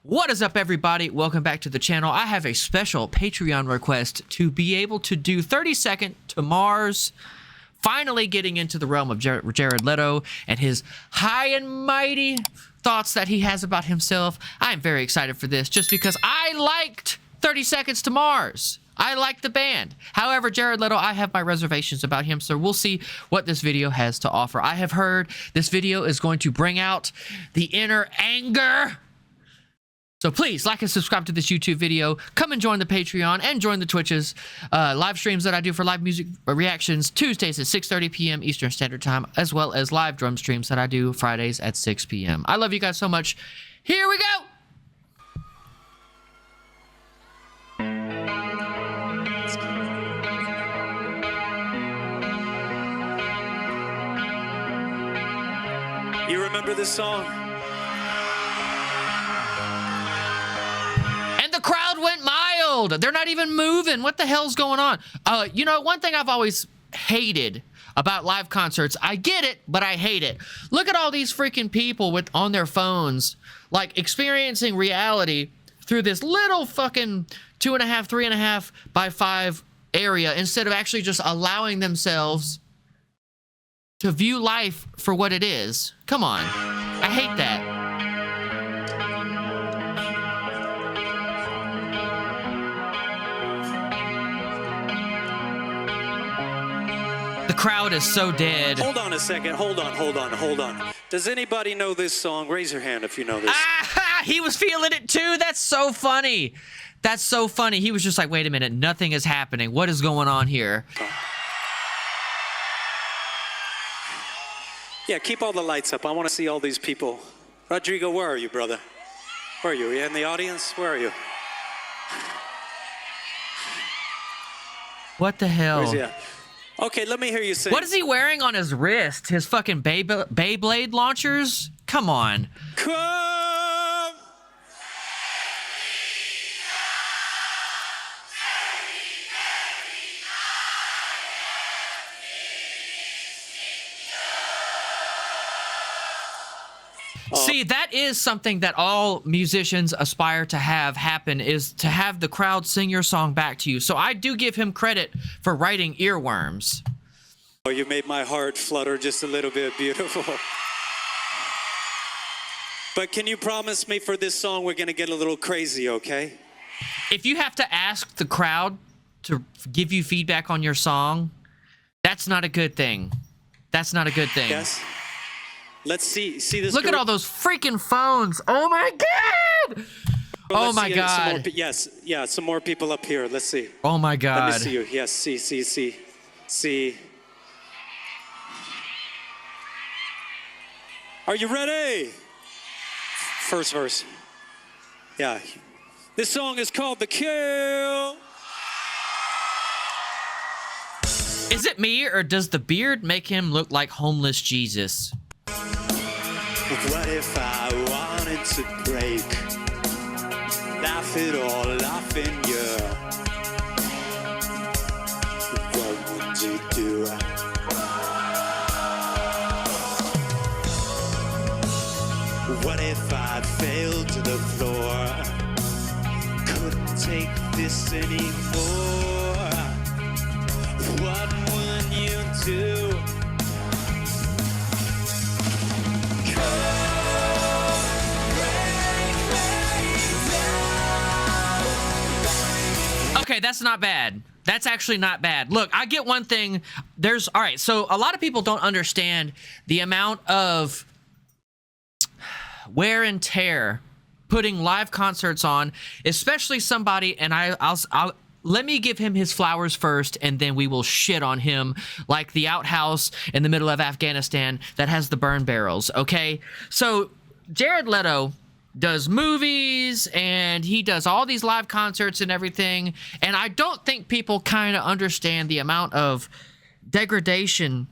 What is up, everybody? Welcome back to the channel. I have a special Patreon request to be able to do 30 Second to Mars. Finally getting into the realm of Jared Leto and his high and mighty thoughts that he has about himself. I am very excited for this just because I liked 30 Seconds to Mars. I like the band. However, Jared Leto, I have my reservations about him, so we'll see what this video has to offer. I have heard this video is going to bring out the inner anger. So please like and subscribe to this YouTube video. Come and join the Patreon and join the Twitches live streams that I do for live music reactions Tuesdays at 6:30 p.m. Eastern Standard Time, as well as live drum streams that I do Fridays at 6 p.m. I love you guys so much. Here we go. You remember this song? The crowd went mild. They're not even moving. What the hell's going on? You know, one thing I've always hated about live concerts, I get it, but I hate it. Look at all these freaking people on their phones, like experiencing reality through this little fucking 2.5, 3.5 by 5 area instead of actually just allowing themselves to view life for what it is. Come on. I hate that. The crowd is so dead. Hold on a second. Hold on. Does anybody know this song? Raise your hand if you know this. Ah, he was feeling it too. That's so funny. That's so funny. He was just like, wait a minute, nothing is happening. What is going on here? Yeah, keep all the lights up. I want to see all these people. Rodrigo, where are you, brother? Where are you? Are you in the audience? Where are you? What the hell? Where's he at? Okay, let me hear you sing. What is he wearing on his wrist? His fucking Beyblade launchers? Come on. Come! See, that is something that all musicians aspire to have happen, is to have the crowd sing your song back to you. So I do give him credit for writing Earworms. Oh, you made my heart flutter just a little bit. Beautiful. But can you promise me for this song we're going to get a little crazy, okay? If you have to ask the crowd to give you feedback on your song, that's not a good thing. That's not a good thing. Yes? Let's see this. Look at all those freaking phones. Oh my God. Well, oh my God. Yes, yeah, some more people up here. Let's see. Oh my God. Let me see you. Yes, see. Are you ready? First verse. Yeah. This song is called The Kill. Is it me, or does the beard make him look like homeless Jesus? What if I wanted to break? Laugh it all off in you. What would you do? What if I fell to the floor? Couldn't take this anymore. What would you do? Okay, that's not bad. That's actually not bad. Look, I get one thing. All right, so a lot of people don't understand the amount of wear and tear putting live concerts on, especially somebody, and I'll let me give him his flowers first, and then we will shit on him like the outhouse in the middle of Afghanistan that has the burn barrels, okay? So Jared Leto does movies, and he does all these live concerts and everything, and I don't think people kind of understand the amount of degradation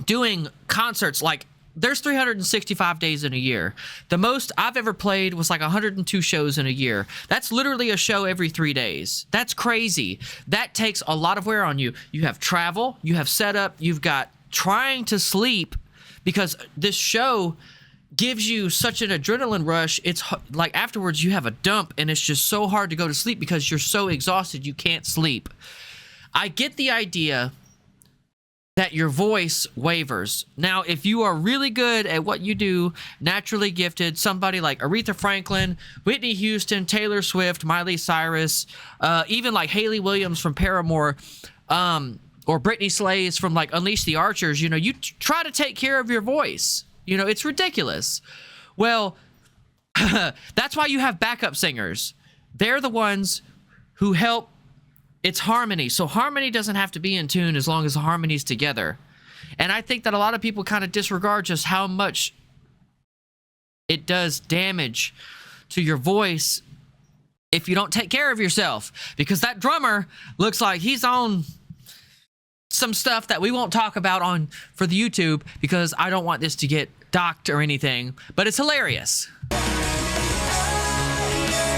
doing concerts. Like, there's 365 days in a year. The most I've ever played was like 102 shows in a year. That's literally a show every 3 days. That's crazy. That takes a lot of wear on you. You have travel, you have setup, you've got trying to sleep, because this show gives you such an adrenaline rush. It's like afterwards you have a dump and it's just so hard to go to sleep because you're so exhausted you can't sleep. I get the idea that your voice wavers. Now, if you are really good at what you do, naturally gifted, somebody like Aretha Franklin, Whitney Houston, Taylor Swift, Miley Cyrus, even like Hayley Williams from Paramore, or Britney Slays from like Unleash the Archers, you know, you try to take care of your voice. You know, it's ridiculous. Well, that's why you have backup singers. They're the ones who help. It's harmony. So harmony doesn't have to be in tune as long as the harmony's together. And I think that a lot of people kind of disregard just how much it does damage to your voice if you don't take care of yourself. Because that drummer looks like he's on some stuff that we won't talk about on for the YouTube because I don't want this to get docked or anything. But it's hilarious.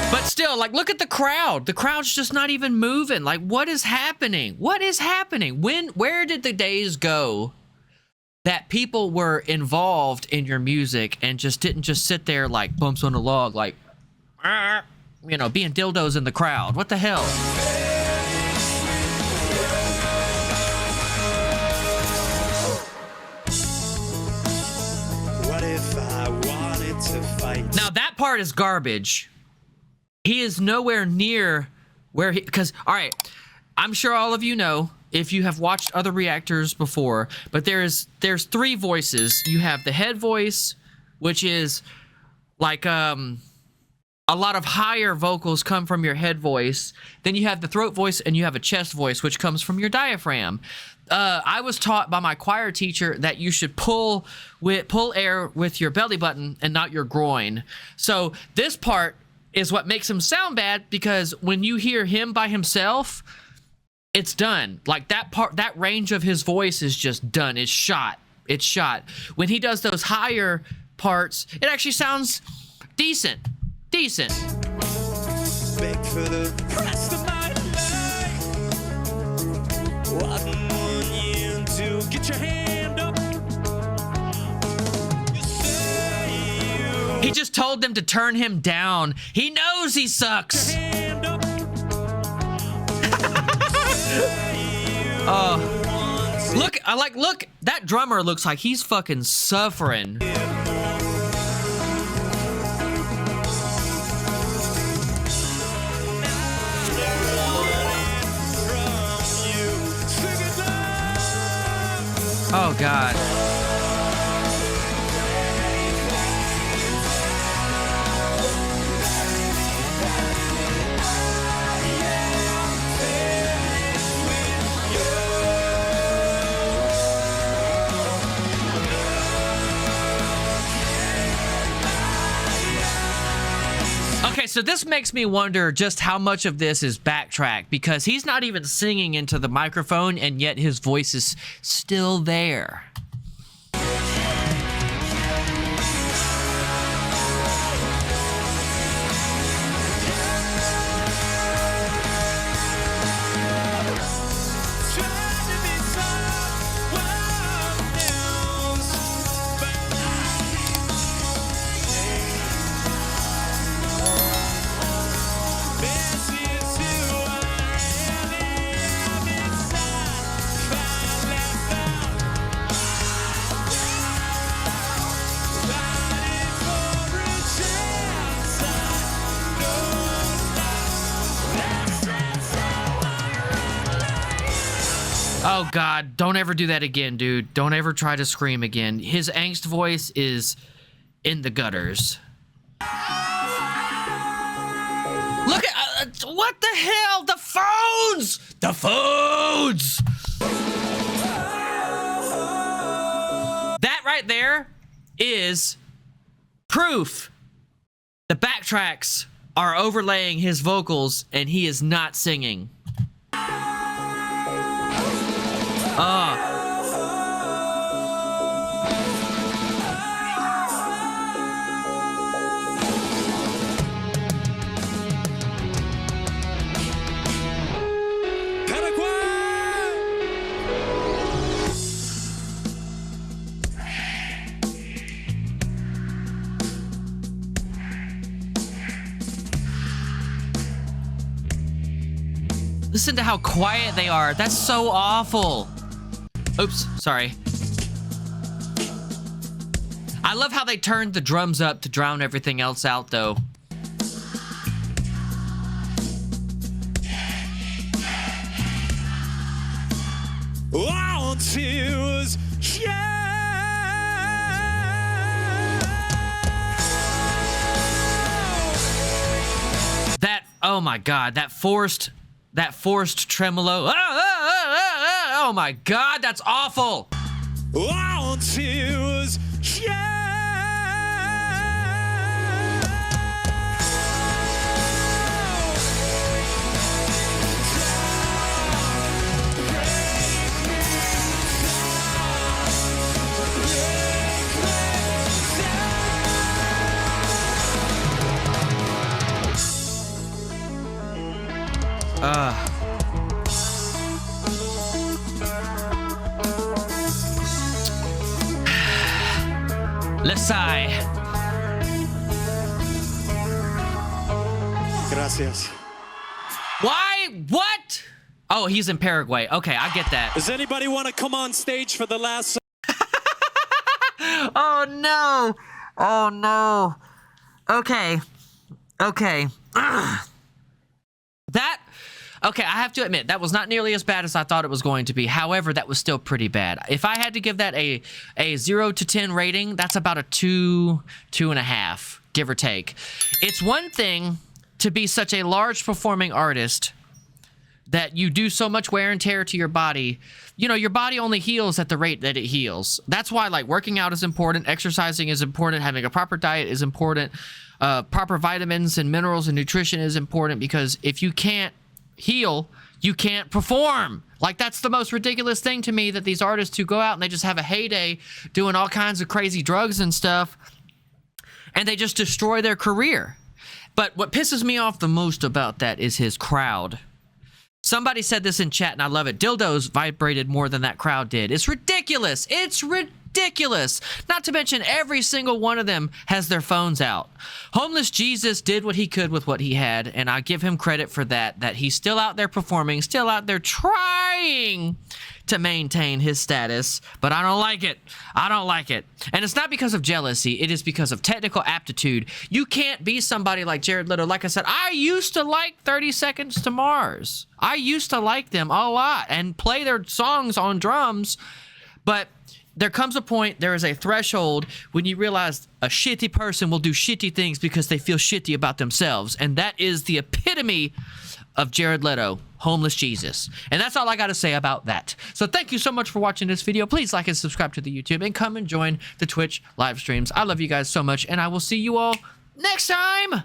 But still, like, look at the crowd. The crowd's just not even moving. Like, what is happening? What is happening? Where did the days go that people were involved in your music and just didn't just sit there like bumps on a log, like, you know, being dildos in the crowd? What the hell? What if I wanted to fight? Now, that part is garbage. He is nowhere near where he, because, all right, I'm sure all of you know if you have watched other reactors before, but there's three voices. You have the head voice, which is like a lot of higher vocals come from your head voice. Then you have the throat voice and you have a chest voice, which comes from your diaphragm. I was taught by my choir teacher that you should pull air with your belly button and not your groin. So this part is what makes him sound bad, because when you hear him by himself, it's done. Like that part, that range of his voice is just done. It's shot. It's shot. When he does those higher parts, it actually sounds decent. Decent. Beg for the rest of my life. What want you to get your hand up? You say you He just told them to turn him down. He knows he sucks. hand up. Look, look, that drummer looks like he's fucking suffering. Oh, God. Okay, so this makes me wonder just how much of this is backtrack, because he's not even singing into the microphone and yet his voice is still there. Oh, God, don't ever do that again, dude. Don't ever try to scream again. His angst voice is in the gutters. Look at, what the hell? The phones! The phones! That right there is proof. The backtracks are overlaying his vocals and he is not singing. Listen to how quiet they are. That's so awful. Oops, sorry. I love how they turned the drums up to drown everything else out, though. Want to that, oh my God, that forced tremolo. Oh my God, that's awful. Want to Let's sigh. Gracias. Why? What? Oh, he's in Paraguay. Okay, I get that. Does anybody want to come on stage for the last? Oh no. Oh no. Okay. Okay. Okay, I have to admit, that was not nearly as bad as I thought it was going to be. However, that was still pretty bad. If I had to give that a 0 to 10 rating, that's about a 2.5, give or take. It's one thing to be such a large performing artist that you do so much wear and tear to your body. You know, your body only heals at the rate that it heals. That's why, like, working out is important, exercising is important, having a proper diet is important, proper vitamins and minerals and nutrition is important, because if you can't heal, you can't perform. Like, that's the most ridiculous thing to me, that these artists who go out and they just have a heyday doing all kinds of crazy drugs and stuff, and they just destroy their career. But what pisses me off the most about that is his crowd. Somebody said this in chat, and I love it. Dildos vibrated more than that crowd did. It's ridiculous. It's ridiculous. Not to mention, every single one of them has their phones out. Homeless Jesus did what he could with what he had, and I give him credit for that, that he's still out there performing, still out there trying to maintain his status, but I don't like it. I don't like it. And it's not because of jealousy. It is because of technical aptitude. You can't be somebody like Jared Leto. Like I said, I used to like 30 Seconds to Mars. I used to like them a lot and play their songs on drums, but there comes a point, there is a threshold when you realize a shitty person will do shitty things because they feel shitty about themselves, and that is the epitome of Jared Leto, Homeless Jesus. And that's all I got to say about that. So thank you so much for watching this video. Please like and subscribe to the YouTube, and come and join the Twitch live streams. I love you guys so much, and I will see you all next time.